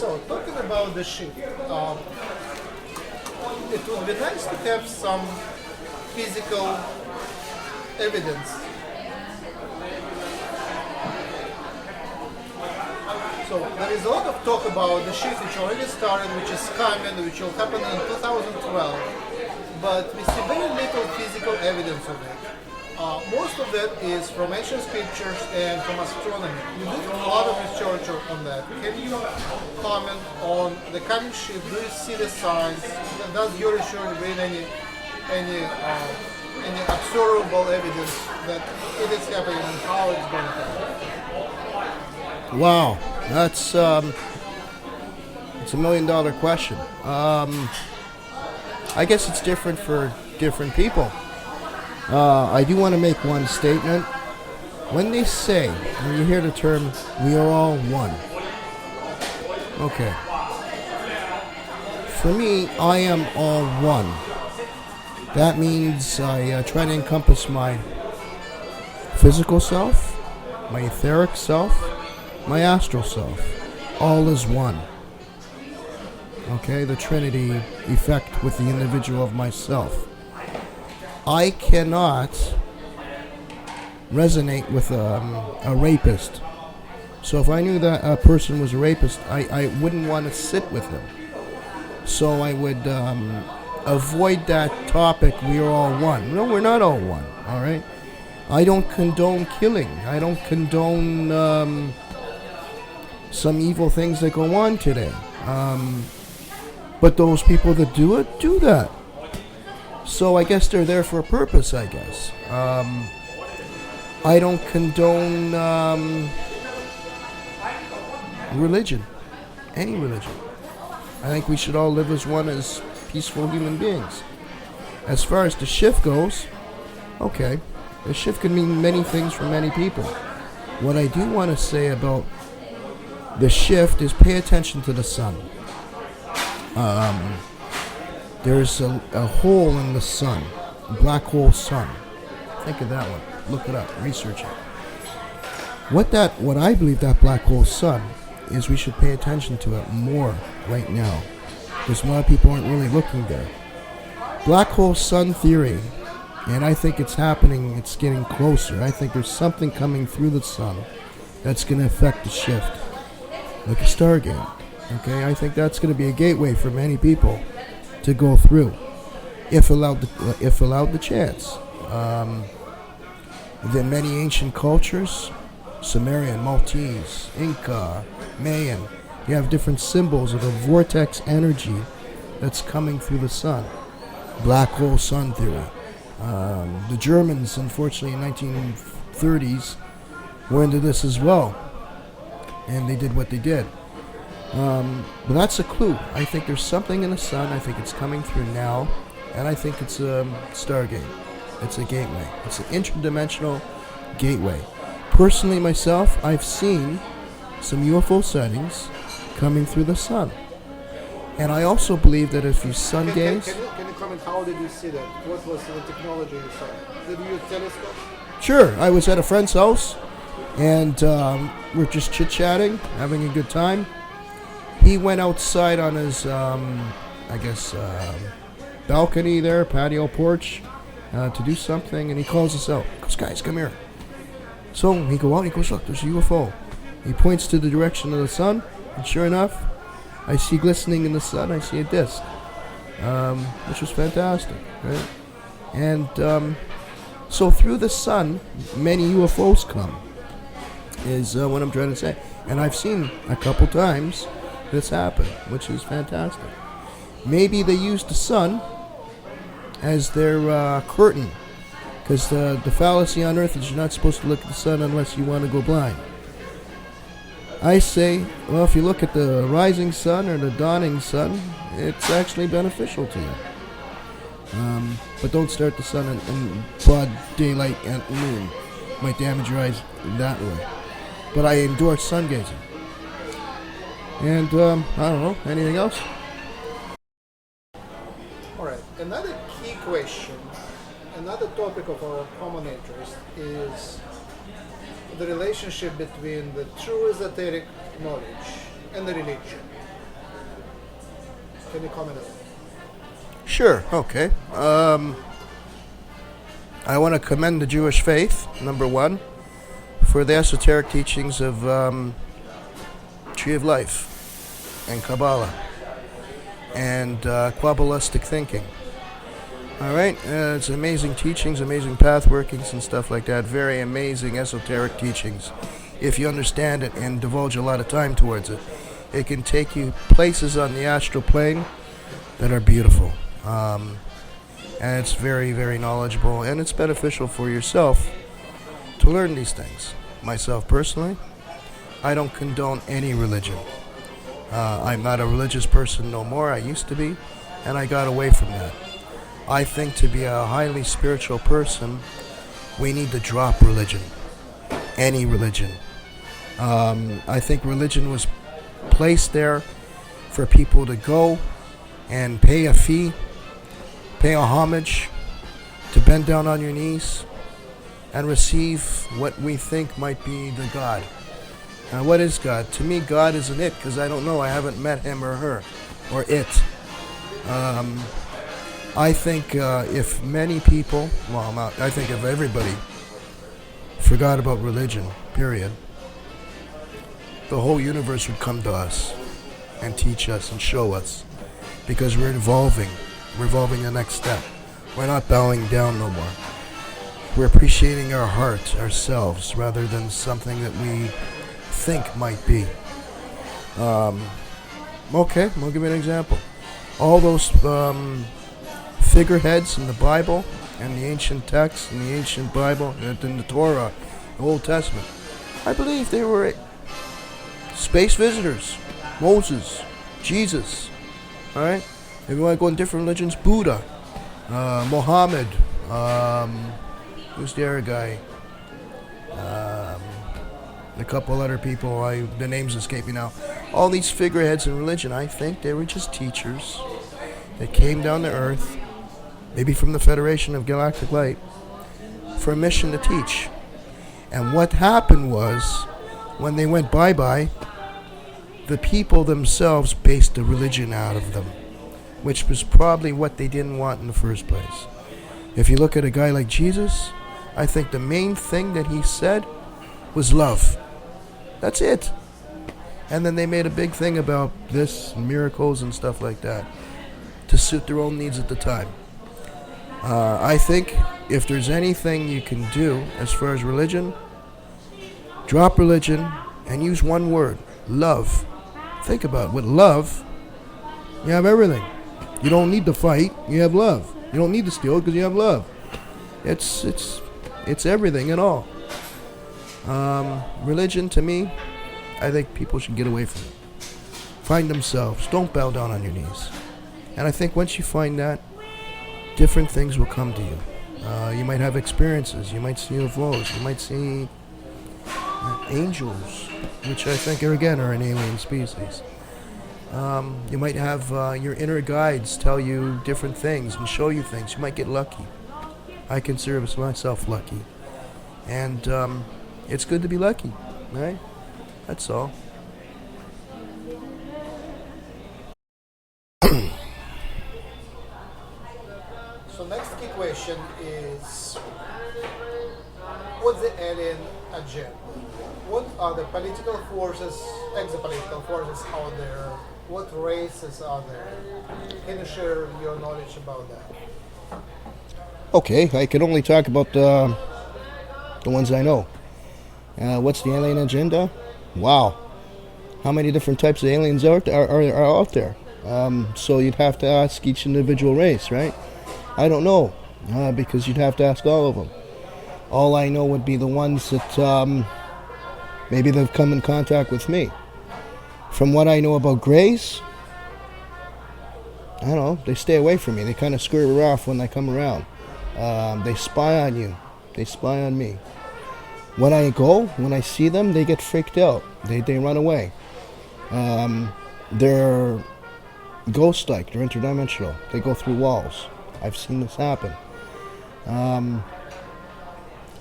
So, talking about the shift, it would be nice to have some physical evidence. So there is a lot of talk about the shift which already started, which is coming, which will happen in 2012, but we see very little physical evidence of it. Most of that is from ancient scriptures and from astronomy. You did a lot of research on that. Can you comment on the coming shift? Do you see the signs? Does your research bring any observable evidence that it is happening and how it's going to happen? Wow, that's it's $1 million question. I guess it's different for different people. I do want to make one statement. When they say, when you hear the term, we are all one. Okay. For me, I am all one. That means I try to encompass my physical self, my etheric self, my astral self. All is one. Okay, the Trinity effect with the individual of myself. I cannot resonate with a rapist. So if I knew that a person was a rapist, I wouldn't want to sit with him. So I would avoid that topic, we are all one. No, we're not all one, all right? I don't condone killing. I don't condone some evil things that go on today. But those people that do it, do that. So I guess they're there for a purpose, I guess. I don't condone religion, any religion. I think we should all live as one, as peaceful human beings. As far as the shift goes, okay, the shift can mean many things for many people. What I do want to say about the shift is pay attention to the sun. There's a hole in the sun, a black hole sun. Think of that one. Look it up, research it. What I believe that black hole sun is, we should pay attention to it more right now, because a lot of people aren't really looking there. Black hole sun theory, and I think it's happening, it's getting closer. I think there's something coming through the sun that's going to affect the shift, like a Stargate. Okay, I think that's going to be a gateway for many people to go through, if allowed the chance. The many ancient cultures, Sumerian, Maltese, Inca, Mayan, you have different symbols of a vortex energy that's coming through the sun. Black hole sun theory. The Germans, unfortunately, in 1930s, were into this as well, and they did what they did. But that's a clue. I think there's something in the sun. I think it's coming through now, and I think it's a Stargate. It's a gateway. It's an interdimensional gateway. Personally, myself, I've seen some UFO sightings coming through the sun. And I also believe that if you sun gaze... Can you comment, how did you see that? What was the technology you saw? Did you use telescope? Sure. I was at a friend's house, and we're just chit-chatting, having a good time. He went outside on his, balcony there, patio porch, to do something, and he calls us out. He goes, guys, come here. So he go out, he goes, look, there's a UFO. He points to the direction of the sun, and sure enough, I see glistening in the sun, I see a disc, which was fantastic, right? And so through the sun, many UFOs come, is what I'm trying to say. And I've seen a couple times this happen, which is fantastic. Maybe they use the sun as their curtain, because the fallacy on Earth is you're not supposed to look at the sun unless you want to go blind. I say, well, if you look at the rising sun or the dawning sun, it's actually beneficial to you. But don't start the sun in broad daylight and noon. Might damage your eyes that way. But I endorse sun gazing. And, I don't know, anything else? Alright, another key question, another topic of our common interest is the relationship between the true esoteric knowledge and the religion. Can you comment on it? Sure. Okay. I want to commend the Jewish faith, number one, for the esoteric teachings of Tree of Life and Kabbalah and Kabbalistic thinking. All right, it's amazing teachings, amazing path workings and stuff like that. Very amazing esoteric teachings. If you understand it and divulge a lot of time towards it, it can take you places on the astral plane that are beautiful. And it's very, very knowledgeable, and it's beneficial for yourself to learn these things. Myself personally, I don't condone any religion. I'm not a religious person no more. I used to be, and I got away from that. I think to be a highly spiritual person, we need to drop religion. Any religion. I think religion was placed there for people to go and pay a fee, pay a homage, to bend down on your knees and receive what we think might be the God. Now, what is God? To me, God is an it, because I don't know. I haven't met him or her, or it. I think if many people, I think if everybody forgot about religion, period, the whole universe would come to us and teach us and show us, because we're evolving. We're evolving the next step. We're not bowing down no more. We're appreciating our heart, ourselves, rather than something that we think might be. Okay, I'll give you an example. All those figureheads in the Bible and the ancient texts in the ancient Bible and in the Torah, the Old Testament, I believe they were space visitors. Moses, Jesus, all right? If you want to go in different religions, Buddha, Muhammad, who's the other guy? A couple other people, the names escape me now. All these figureheads in religion, I think they were just teachers that came down to Earth, maybe from the Federation of Galactic Light, for a mission to teach. And what happened was, when they went bye-bye, the people themselves based the religion out of them, which was probably what they didn't want in the first place. If you look at a guy like Jesus, I think the main thing that he said was love. That's it. And then they made a big thing about this, miracles and stuff like that, to suit their own needs at the time. I think if there's anything you can do as far as religion, drop religion and use one word, love. Think about it. With love, you have everything. You don't need to fight, you have love. You don't need to steal because you have love. It's everything and all. Religion, to me, I think people should get away from it. Find themselves. Don't bow down on your knees. And I think once you find that, different things will come to you. You might have experiences. You might see UFOs. You might see angels, which I think are an alien species. You might have your inner guides tell you different things and show you things. You might get lucky. I consider myself lucky. And it's good to be lucky, right? That's all. So next key question is, what's the alien agenda? What are the political forces, exopolitical forces out there? What races are there? Can you share your knowledge about that? Okay, I can only talk about the ones I know. What's the alien agenda? Wow. How many different types of aliens are out there? So you'd have to ask each individual race, right? I don't know, because you'd have to ask all of them. All I know would be the ones that maybe they've come in contact with me. From what I know about Greys, I don't know, they stay away from me. They kind of scurry off when I come around. They spy on you. They spy on me. When I see them, they get freaked out. They run away. They're ghost-like. They're interdimensional. They go through walls. I've seen this happen.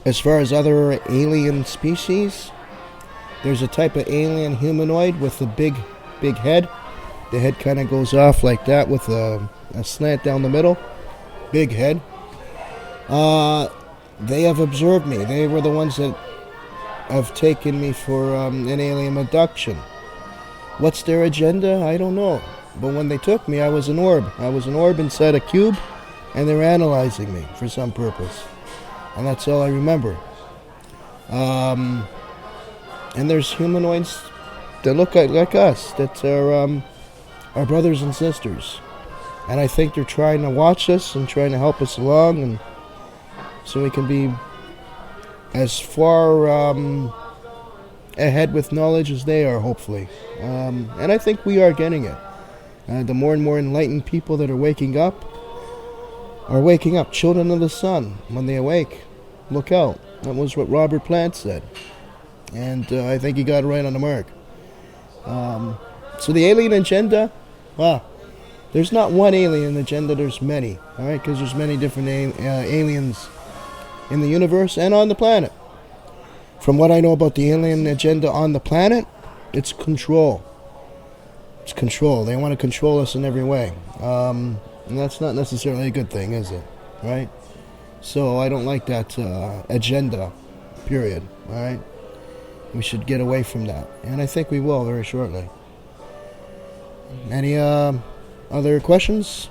As far as other alien species, there's a type of alien humanoid with a big head The head kind of goes off like that with a slant down the middle. Big head. They have observed me. They were the ones that have taken me for an alien abduction. What's their agenda? I don't know. But when they took me, I was an orb. I was an orb inside a cube, and they're analyzing me for some purpose. And that's all I remember. And there's humanoids that look like us, that are our brothers and sisters. And I think they're trying to watch us and trying to help us along, and so we can be as far ahead with knowledge as they are, hopefully. And I think we are getting it. The more and more enlightened people that are waking up. Children of the sun, when they awake, look out. That was what Robert Plant said. And I think he got it right on the mark. So the alien agenda, there's not one alien agenda, there's many. All right, because there's many different aliens in the universe and on the planet. From what I know about the alien agenda on the planet, it's control. It's control. They want to control us in every way. And that's not necessarily a good thing, is it? Right? So I don't like that agenda, period. All right? We should get away from that. And I think we will very shortly. Any other questions?